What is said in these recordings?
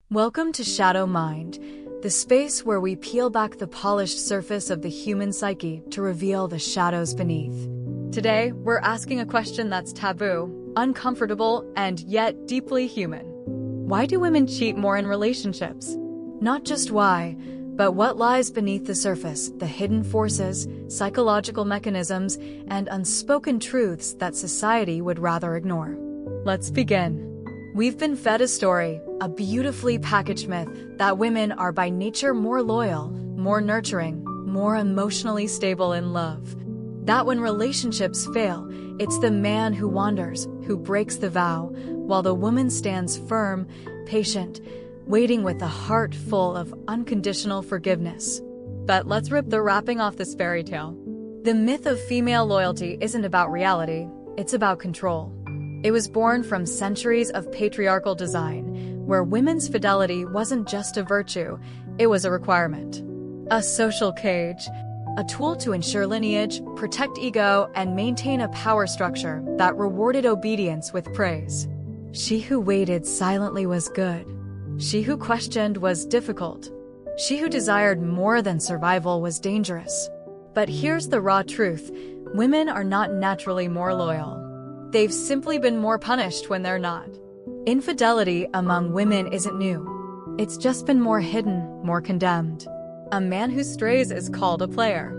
Welcome to Shadow Mind, the space where we peel back the polished surface of the human psyche to reveal the shadows beneath. Today, we're asking a question that's taboo, uncomfortable, and yet deeply human. Why do women cheat more in relationships? Not just why, but what lies beneath the surface, the hidden forces, psychological mechanisms, and unspoken truths that society would rather ignore. Let's begin. We've been fed a story, a beautifully packaged myth, that women are by nature more loyal, more nurturing, more emotionally stable in love. That when relationships fail, it's the man who wanders, who breaks the vow, while the woman stands firm, patient, waiting with a heart full of unconditional forgiveness. But let's rip the wrapping off this fairy tale. The myth of female loyalty isn't about reality, it's about control. It was born from centuries of patriarchal design, where women's fidelity wasn't just a virtue, it was a requirement. A social cage, a tool to ensure lineage, protect ego, and maintain a power structure that rewarded obedience with praise. She who waited silently was good. She who questioned was difficult. She who desired more than survival was dangerous. But here's the raw truth: women are not naturally more loyal. They've simply been more punished when they're not. Infidelity among women isn't new. It's just been more hidden, more condemned. A man who strays is called a player.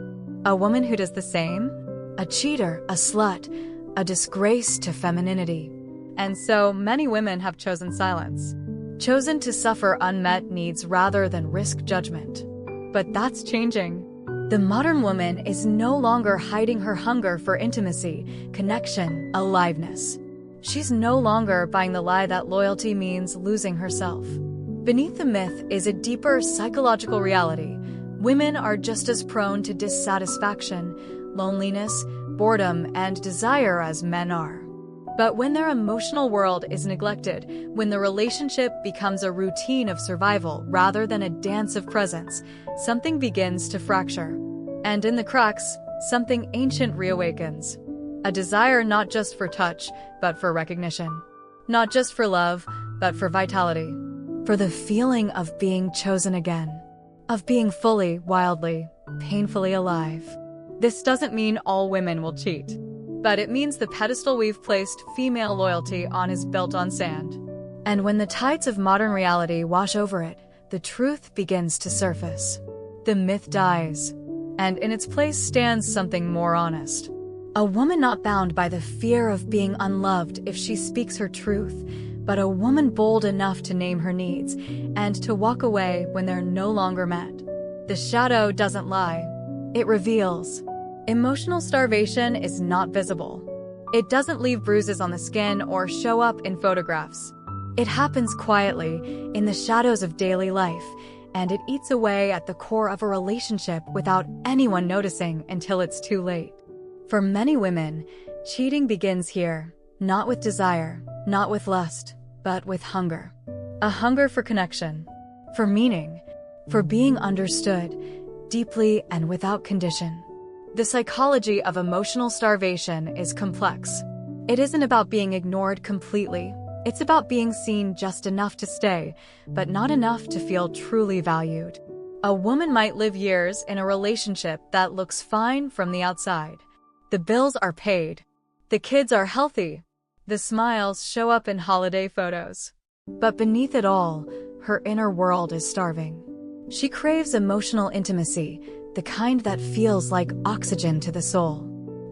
A woman who does the same? A cheater, a slut, a disgrace to femininity. And so many women have chosen silence. Chosen to suffer unmet needs rather than risk judgment. But that's changing. The modern woman is no longer hiding her hunger for intimacy, connection, aliveness. She's no longer buying the lie that loyalty means losing herself. Beneath the myth is a deeper psychological reality. Women are just as prone to dissatisfaction, loneliness, boredom, and desire as men are. But when their emotional world is neglected, when the relationship becomes a routine of survival rather than a dance of presence, something begins to fracture. And in the cracks, something ancient reawakens. A desire not just for touch, but for recognition. Not just for love, but for vitality. For the feeling of being chosen again. Of being fully, wildly, painfully alive. This doesn't mean all women will cheat. But it means the pedestal we've placed female loyalty on is built on sand. And when the tides of modern reality wash over it, the truth begins to surface. The myth dies. And in its place stands something more honest. A woman not bound by the fear of being unloved if she speaks her truth, but a woman bold enough to name her needs and to walk away when they're no longer met. The shadow doesn't lie. It reveals. Emotional starvation is not visible. It doesn't leave bruises on the skin or show up in photographs. It happens quietly, in the shadows of daily life, and it eats away at the core of a relationship without anyone noticing until it's too late. For many women, cheating begins here, not with desire, not with lust, but with hunger. A hunger for connection, for meaning, for being understood, deeply and without condition. The psychology of emotional starvation is complex. It isn't about being ignored completely. It's about being seen just enough to stay, but not enough to feel truly valued. A woman might live years in a relationship that looks fine from the outside. The bills are paid. The kids are healthy. The smiles show up in holiday photos. But beneath it all, her inner world is starving. She craves emotional intimacy, the kind that feels like oxygen to the soul.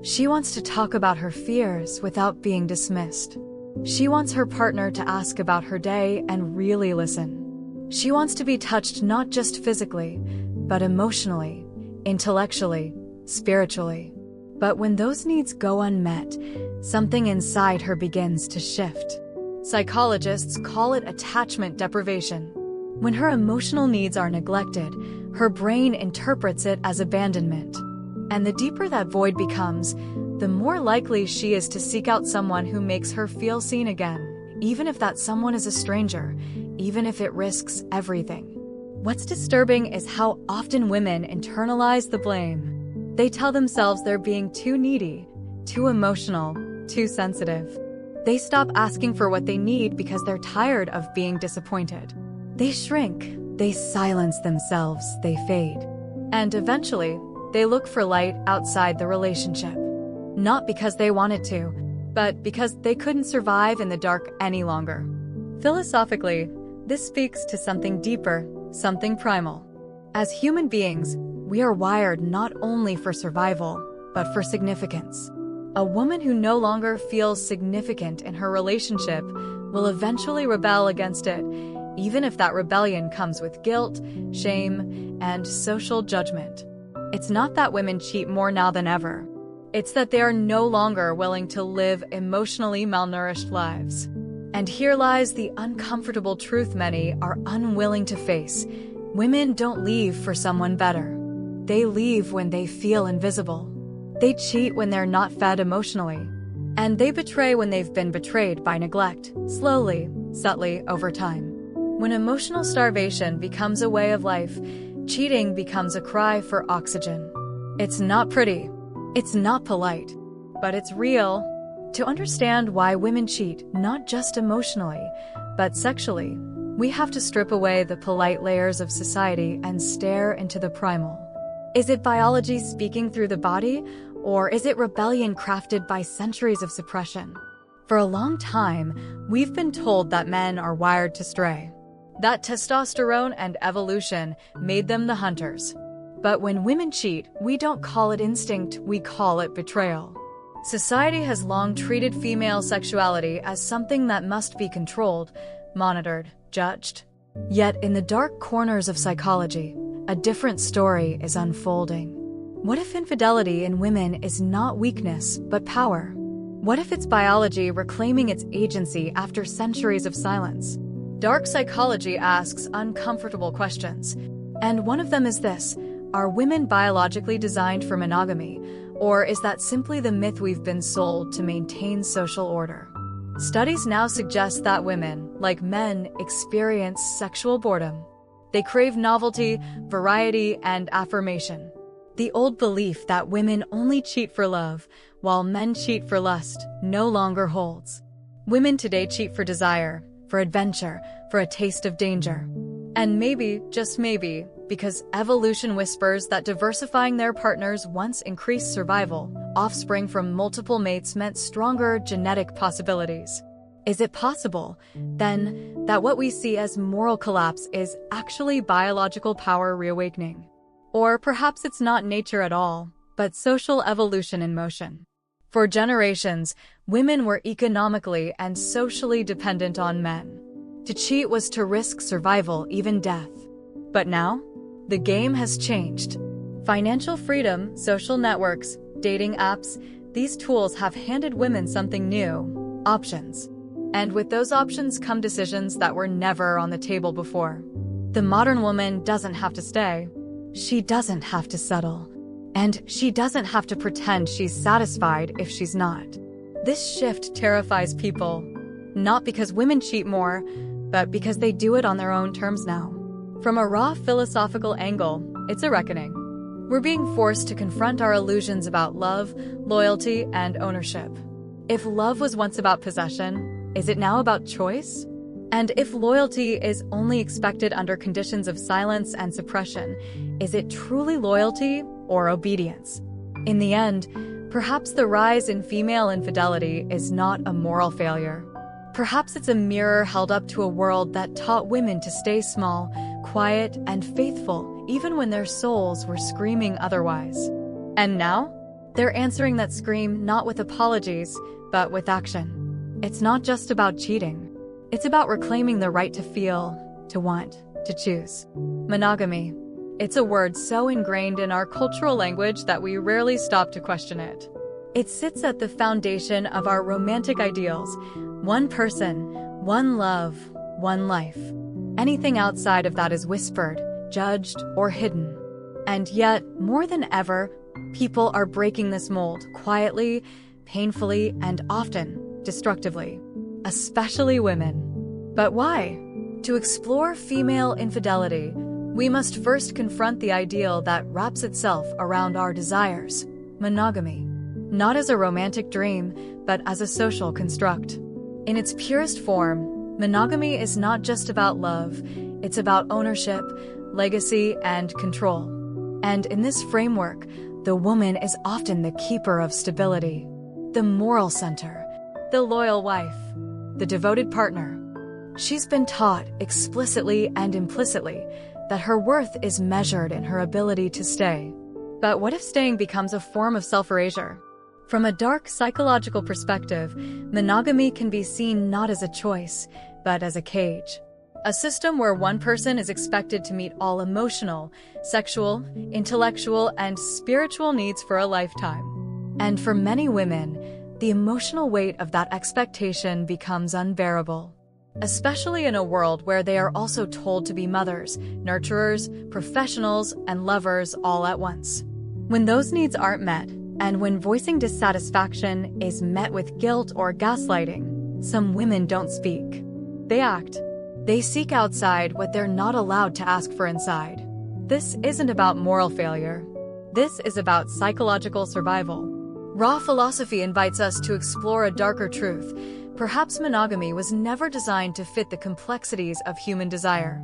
She wants to talk about her fears without being dismissed. She wants her partner to ask about her day and really listen. She wants to be touched not just physically, but emotionally, intellectually, spiritually. But when those needs go unmet, something inside her begins to shift. Psychologists call it attachment deprivation. When her emotional needs are neglected, her brain interprets it as abandonment. And the deeper that void becomes, the more likely she is to seek out someone who makes her feel seen again, even if that someone is a stranger, even if it risks everything. What's disturbing is how often women internalize the blame. They tell themselves they're being too needy, too emotional, too sensitive. They stop asking for what they need because they're tired of being disappointed. They shrink, they silence themselves, they fade. And eventually, they look for light outside the relationship. Not because they wanted to, but because they couldn't survive in the dark any longer. Philosophically, this speaks to something deeper, something primal. As human beings, we are wired not only for survival, but for significance. A woman who no longer feels significant in her relationship will eventually rebel against it, even if that rebellion comes with guilt, shame, and social judgment. It's not that women cheat more now than ever. It's that they are no longer willing to live emotionally malnourished lives. And here lies the uncomfortable truth many are unwilling to face. Women don't leave for someone better. They leave when they feel invisible. They cheat when they're not fed emotionally. And they betray when they've been betrayed by neglect, slowly, subtly, over time. When emotional starvation becomes a way of life, cheating becomes a cry for oxygen. It's not pretty. It's not polite. But it's real. To understand why women cheat, not just emotionally, but sexually, we have to strip away the polite layers of society and stare into the primal. Is it biology speaking through the body, or is it rebellion crafted by centuries of suppression? For a long time, we've been told that men are wired to stray, that testosterone and evolution made them the hunters. But when women cheat, we don't call it instinct, we call it betrayal. Society has long treated female sexuality as something that must be controlled, monitored, judged. Yet in the dark corners of psychology, a different story is unfolding. What if infidelity in women is not weakness, but power? What if it's biology reclaiming its agency after centuries of silence? Dark psychology asks uncomfortable questions. And one of them is this: are women biologically designed for monogamy, or is that simply the myth we've been sold to maintain social order? Studies now suggest that women, like men, experience sexual boredom. They crave novelty, variety, and affirmation. The old belief that women only cheat for love, while men cheat for lust, no longer holds. Women today cheat for desire, for adventure, for a taste of danger. And maybe, just maybe, because evolution whispers that diversifying their partners once increased survival, offspring from multiple mates meant stronger genetic possibilities. Is it possible, then, that what we see as moral collapse is actually biological power reawakening? Or perhaps it's not nature at all, but social evolution in motion. For generations, women were economically and socially dependent on men. To cheat was to risk survival, even death. But now, the game has changed. Financial freedom, social networks, dating apps, these tools have handed women something new: options. And with those options come decisions that were never on the table before. The modern woman doesn't have to stay. She doesn't have to settle. And she doesn't have to pretend she's satisfied if she's not. This shift terrifies people, not because women cheat more, but because they do it on their own terms now. From a raw philosophical angle, it's a reckoning. We're being forced to confront our illusions about love, loyalty, and ownership. If love was once about possession, is it now about choice? And if loyalty is only expected under conditions of silence and suppression, is it truly loyalty or obedience? In the end, perhaps the rise in female infidelity is not a moral failure. Perhaps it's a mirror held up to a world that taught women to stay small, quiet, and faithful, even when their souls were screaming otherwise. And now, they're answering that scream not with apologies, but with action. It's not just about cheating. It's about reclaiming the right to feel, to want, to choose. Monogamy. It's a word so ingrained in our cultural language that we rarely stop to question it. It sits at the foundation of our romantic ideals: one person, one love, one life. Anything outside of that is whispered, judged, or hidden. And yet, more than ever, people are breaking this mold quietly, painfully, and often destructively. Especially women. But why? To explore female infidelity, we must first confront the ideal that wraps itself around our desires: monogamy. Not as a romantic dream, but as a social construct. In its purest form, monogamy is not just about love, It's about ownership, legacy, and control. And in this framework, the woman is often the keeper of stability, the moral center, the loyal wife, the devoted partner. She's been taught, explicitly and implicitly, that her worth is measured in her ability to stay. But what if staying becomes a form of self-erasure? From a dark psychological perspective, monogamy can be seen not as a choice, but as a cage. A system where one person is expected to meet all emotional, sexual, intellectual, and spiritual needs for a lifetime. And for many women, the emotional weight of that expectation becomes unbearable. Especially in a world where they are also told to be mothers, nurturers, professionals, and lovers all at once. When those needs aren't met, and when voicing dissatisfaction is met with guilt or gaslighting, some women don't speak. They act. They seek outside what they're not allowed to ask for inside. This isn't about moral failure. This is about psychological survival. Raw philosophy invites us to explore a darker truth. Perhaps monogamy was never designed to fit the complexities of human desire.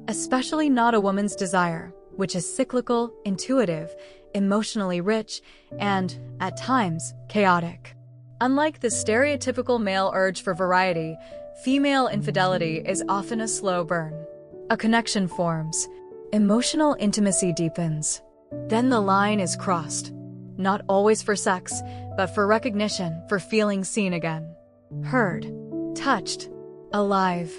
Especially not a woman's desire, which is cyclical, intuitive, emotionally rich, and, at times, chaotic. Unlike the stereotypical male urge for variety, female infidelity is often a slow burn. A connection forms. Emotional intimacy deepens. Then the line is crossed. Not always for sex, but for recognition, for feeling seen again. Heard, touched, alive.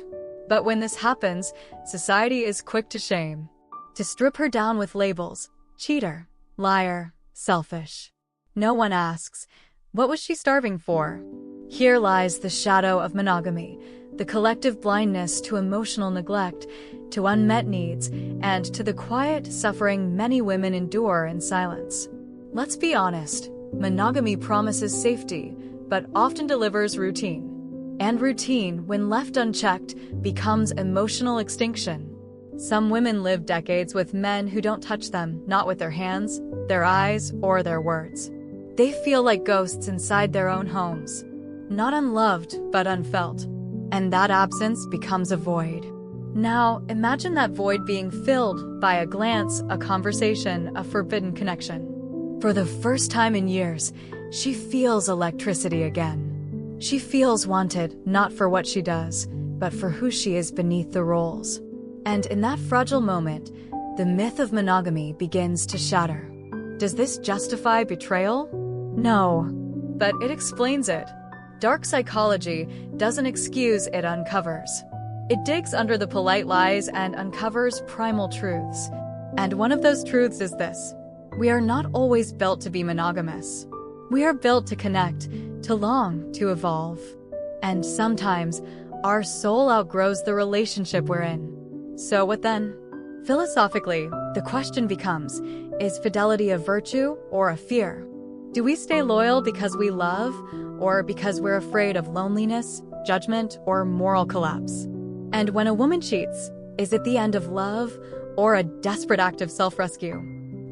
But when this happens, society is quick to shame, to strip her down with labels: cheater, liar, selfish. No one asks, what was she starving for? Here lies the shadow of monogamy, the collective blindness to emotional neglect, to unmet needs, and to the quiet suffering many women endure in silence. Let's be honest, monogamy promises safety, but often delivers routine. And routine, when left unchecked, becomes emotional extinction. Some women live decades with men who don't touch them, not with their hands, their eyes, or their words. They feel like ghosts inside their own homes, not unloved, but unfelt. And that absence becomes a void. Now, imagine that void being filled by a glance, a conversation, a forbidden connection. For the first time in years, she feels electricity again. She feels wanted, not for what she does, but for who she is beneath the roles. And in that fragile moment, the myth of monogamy begins to shatter. Does this justify betrayal? No, but it explains it. Dark psychology doesn't excuse, it uncovers. It digs under the polite lies and uncovers primal truths. And one of those truths is this: we are not always built to be monogamous. We are built to connect, to long, to evolve. And sometimes, our soul outgrows the relationship we're in. So what then? Philosophically, the question becomes, is fidelity a virtue or a fear? Do we stay loyal because we love, or because we're afraid of loneliness, judgment, or moral collapse? And when a woman cheats, is it the end of love or a desperate act of self-rescue?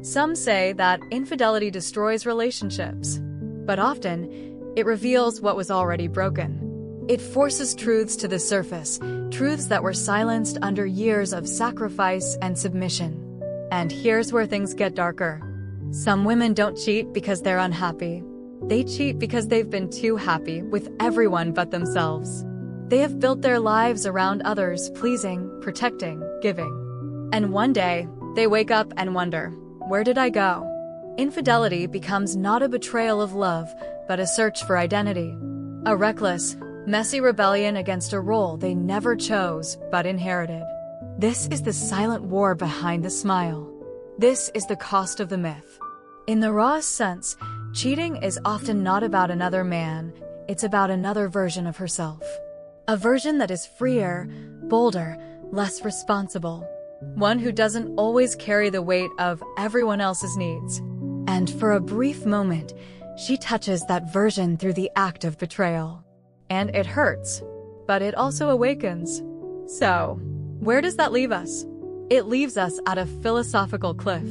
Some say that infidelity destroys relationships, but often it reveals what was already broken. It forces truths to the surface, truths that were silenced under years of sacrifice and submission. And here's where things get darker. Some women don't cheat because they're unhappy. They cheat because they've been too happy with everyone but themselves. They have built their lives around others, pleasing, protecting, giving. And one day, they wake up and wonder, where did I go? Infidelity becomes not a betrayal of love, but a search for identity. A reckless, messy rebellion against a role they never chose but inherited. This is the silent war behind the smile. This is the cost of the myth. In the rawest sense, cheating is often not about another man, it's about another version of herself. A version that is freer, bolder, less responsible. One who doesn't always carry the weight of everyone else's needs. And for a brief moment, she touches that version through the act of betrayal. And it hurts, but it also awakens. So, where does that leave us? It leaves us at a philosophical cliff.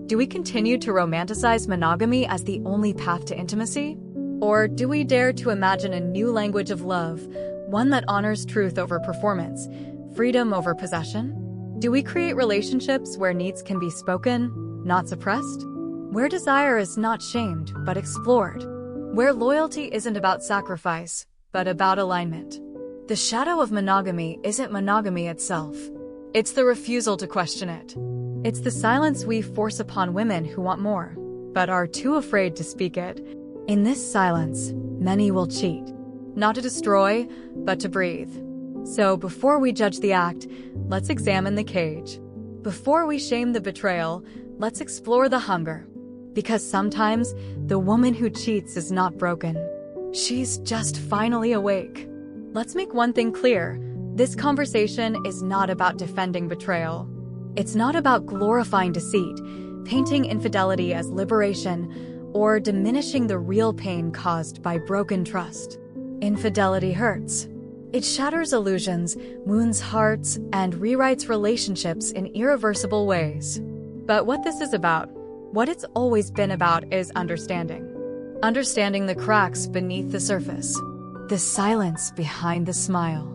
Do we continue to romanticize monogamy as the only path to intimacy? Or do we dare to imagine a new language of love, one that honors truth over performance, freedom over possession? Do we create relationships where needs can be spoken, not suppressed? Where desire is not shamed, but explored? Where loyalty isn't about sacrifice, but about alignment? The shadow of monogamy isn't monogamy itself. It's the refusal to question it. It's the silence we force upon women who want more, but are too afraid to speak it. In this silence, many will cheat. Not to destroy, but to breathe. So before we judge the act, let's examine the cage. Before we shame the betrayal, let's explore the hunger. Because sometimes, the woman who cheats is not broken. She's just finally awake. Let's make one thing clear. This conversation is not about defending betrayal. It's not about glorifying deceit, painting infidelity as liberation, or diminishing the real pain caused by broken trust. Infidelity hurts. It shatters illusions, wounds hearts, and rewrites relationships in irreversible ways. But what this is about, what it's always been about, is understanding. Understanding the cracks beneath the surface, the silence behind the smile,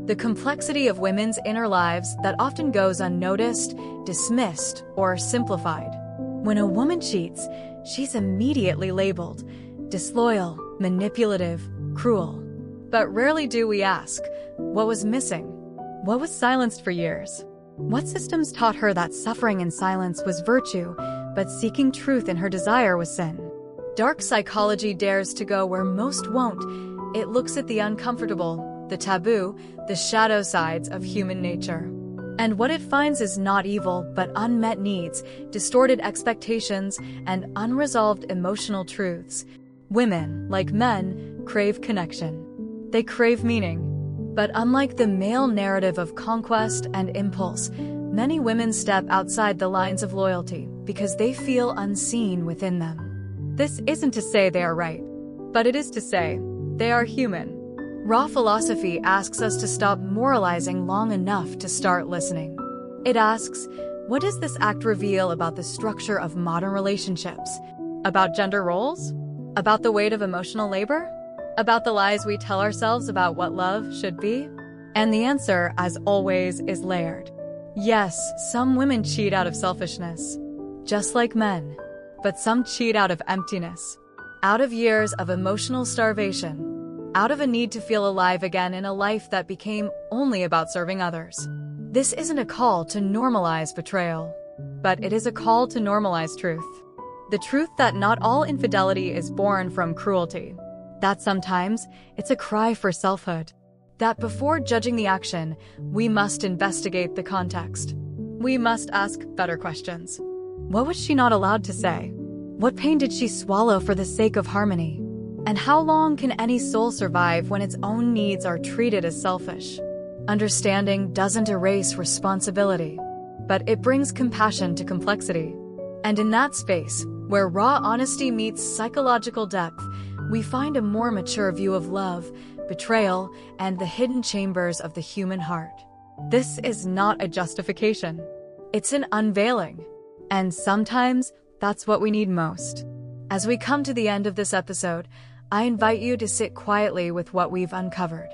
the complexity of women's inner lives that often goes unnoticed, dismissed, or simplified. When a woman cheats, she's immediately labeled disloyal, manipulative, cruel. But rarely do we ask, what was missing? What was silenced for years? What systems taught her that suffering in silence was virtue, but seeking truth in her desire was sin? Dark psychology dares to go where most won't. It looks at the uncomfortable, the taboo, the shadow sides of human nature. And what it finds is not evil, but unmet needs, distorted expectations, and unresolved emotional truths. Women, like men, crave connection. They crave meaning. But unlike the male narrative of conquest and impulse, many women step outside the lines of loyalty because they feel unseen within them. This isn't to say they are right, but it is to say they are human. Raw philosophy asks us to stop moralizing long enough to start listening. It asks, what does this act reveal about the structure of modern relationships? About gender roles? About the weight of emotional labor? About the lies we tell ourselves about what love should be? And the answer, as always, is layered. Yes, some women cheat out of selfishness, just like men. But some cheat out of emptiness, out of years of emotional starvation, out of a need to feel alive again in a life that became only about serving others. This isn't a call to normalize betrayal, but it is a call to normalize truth. The truth that not all infidelity is born from cruelty. That sometimes it's a cry for selfhood. That before judging the action, we must investigate the context. We must ask better questions. What was she not allowed to say? What pain did she swallow for the sake of harmony? And how long can any soul survive when its own needs are treated as selfish? Understanding doesn't erase responsibility, but it brings compassion to complexity. And in that space, where raw honesty meets psychological depth, we find a more mature view of love, betrayal, and the hidden chambers of the human heart. This is not a justification. It's an unveiling. And sometimes, that's what we need most. As we come to the end of this episode, I invite you to sit quietly with what we've uncovered.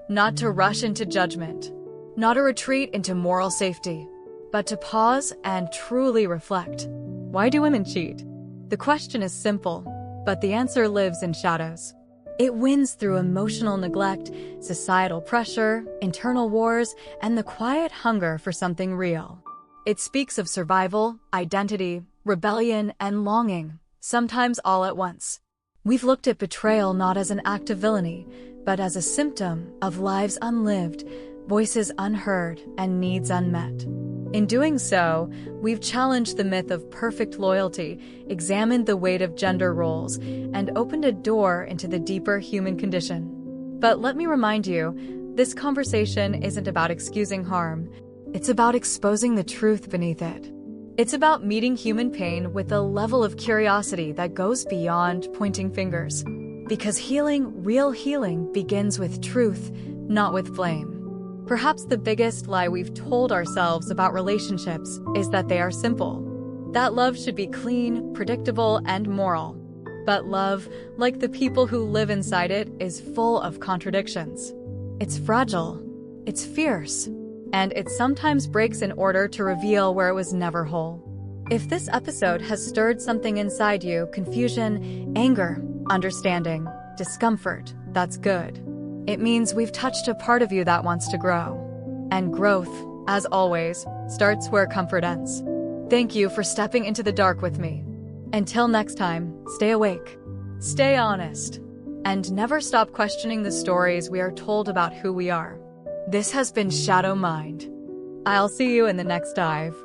Not to rush into judgment, not a retreat into moral safety, but to pause and truly reflect. Why do women cheat? The question is simple, but the answer lives in shadows. It wins through emotional neglect, societal pressure, internal wars, and the quiet hunger for something real. It speaks of survival, identity, rebellion, and longing, sometimes all at once. We've looked at betrayal not as an act of villainy, but as a symptom of lives unlived, voices unheard, and needs unmet. In doing so, we've challenged the myth of perfect loyalty, examined the weight of gender roles, and opened a door into the deeper human condition. But let me remind you, this conversation isn't about excusing harm. It's about exposing the truth beneath it. It's about meeting human pain with a level of curiosity that goes beyond pointing fingers. Because healing, real healing, begins with truth, not with blame. Perhaps the biggest lie we've told ourselves about relationships is that they are simple. That love should be clean, predictable, and moral. But love, like the people who live inside it, is full of contradictions. It's fragile. It's fierce. and it sometimes breaks in order to reveal where it was never whole. If this episode has stirred something inside you, confusion, anger, understanding, discomfort, that's good. It means we've touched a part of you that wants to grow. And growth, as always, starts where comfort ends. Thank you for stepping into the dark with me. Until next time, stay awake, stay honest, and never stop questioning the stories we are told about who we are. This has been Shadow Mind. I'll see you in the next dive.